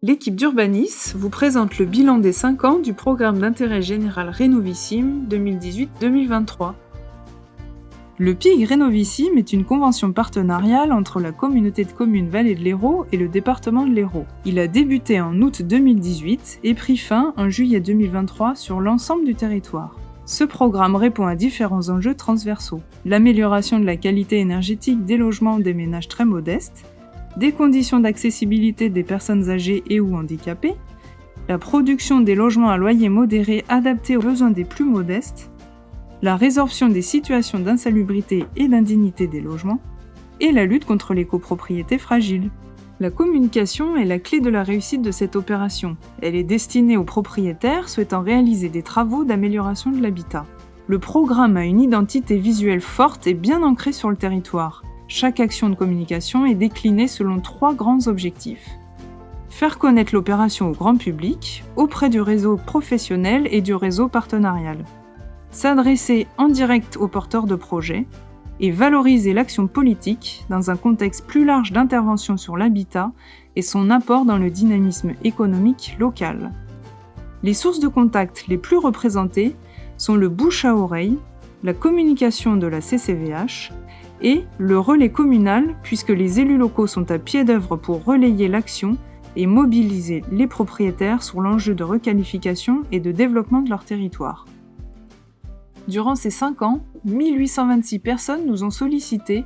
L'équipe d'Urbanis vous présente le bilan des 5 ans du programme d'intérêt général Rénovissime 2018-2023. Le PIG Rénovissime est une convention partenariale entre la communauté de communes Vallée de l'Hérault et le département de l'Hérault. Il a débuté en août 2018 et pris fin en juillet 2023 sur l'ensemble du territoire. Ce programme répond à différents enjeux transversaux. L'amélioration de la qualité énergétique des logements des ménages très modestes, des conditions d'accessibilité des personnes âgées et ou handicapées, la production des logements à loyer modéré adaptés aux besoins des plus modestes, la résorption des situations d'insalubrité et d'indignité des logements, et la lutte contre les copropriétés fragiles. La communication est la clé de la réussite de cette opération. Elle est destinée aux propriétaires souhaitant réaliser des travaux d'amélioration de l'habitat. Le programme a une identité visuelle forte et bien ancrée sur le territoire. Chaque action de communication est déclinée selon 3 grands objectifs. Faire connaître l'opération au grand public, auprès du réseau professionnel et du réseau partenarial. S'adresser en direct aux porteurs de projets et valoriser l'action politique dans un contexte plus large d'intervention sur l'habitat et son apport dans le dynamisme économique local. Les sources de contact les plus représentées sont le bouche à oreille, la communication de la CCVH et le relais communal puisque les élus locaux sont à pied d'œuvre pour relayer l'action et mobiliser les propriétaires sur l'enjeu de requalification et de développement de leur territoire. Durant ces 5 ans, 1826 personnes nous ont sollicité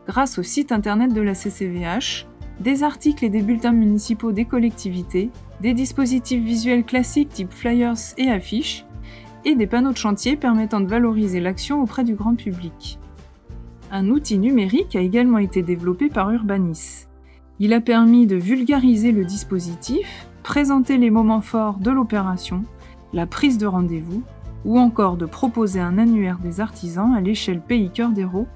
grâce au site internet de la CCVH, des articles et des bulletins municipaux des collectivités, des dispositifs visuels classiques type flyers et affiches, et des panneaux de chantier permettant de valoriser l'action auprès du grand public. Un outil numérique a également été développé par Urbanis. Il a permis de vulgariser le dispositif, présenter les moments forts de l'opération, la prise de rendez-vous, ou encore de proposer un annuaire des artisans à l'échelle Pays Cœur d'Hérault,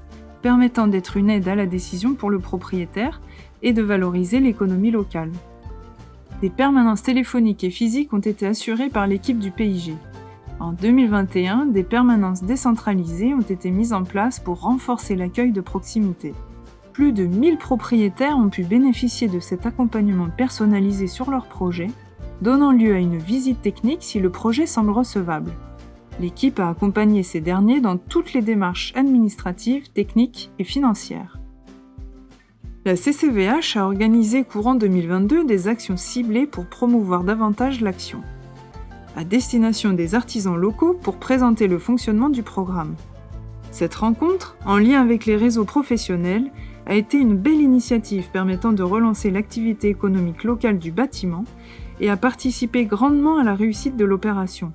permettant d'être une aide à la décision pour le propriétaire et de valoriser l'économie locale. Des permanences téléphoniques et physiques ont été assurées par l'équipe du PIG. En 2021, des permanences décentralisées ont été mises en place pour renforcer l'accueil de proximité. Plus de 1000 propriétaires ont pu bénéficier de cet accompagnement personnalisé sur leur projet, donnant lieu à une visite technique si le projet semble recevable. L'équipe a accompagné ces derniers dans toutes les démarches administratives, techniques et financières. La CCVH a organisé courant 2022 des actions ciblées pour promouvoir davantage l'action, à destination des artisans locaux pour présenter le fonctionnement du programme. Cette rencontre, en lien avec les réseaux professionnels, a été une belle initiative permettant de relancer l'activité économique locale du bâtiment et a participé grandement à la réussite de l'opération.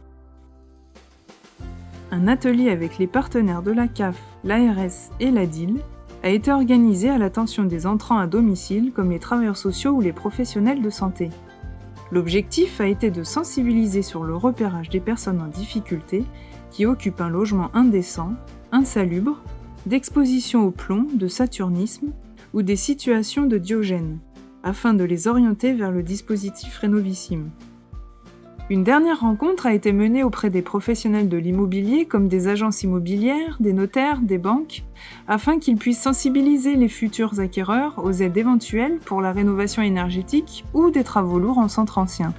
Un atelier avec les partenaires de la CAF, l'ARS et la DIL a été organisé à l'attention des entrants à domicile comme les travailleurs sociaux ou les professionnels de santé. L'objectif a été de sensibiliser sur le repérage des personnes en difficulté qui occupent un logement indécent, insalubre, d'exposition au plomb, de saturnisme ou des situations de Diogène, afin de les orienter vers le dispositif Rénovissime. Une dernière rencontre a été menée auprès des professionnels de l'immobilier comme des agences immobilières, des notaires, des banques, afin qu'ils puissent sensibiliser les futurs acquéreurs aux aides éventuelles pour la rénovation énergétique ou des travaux lourds en centre ancien.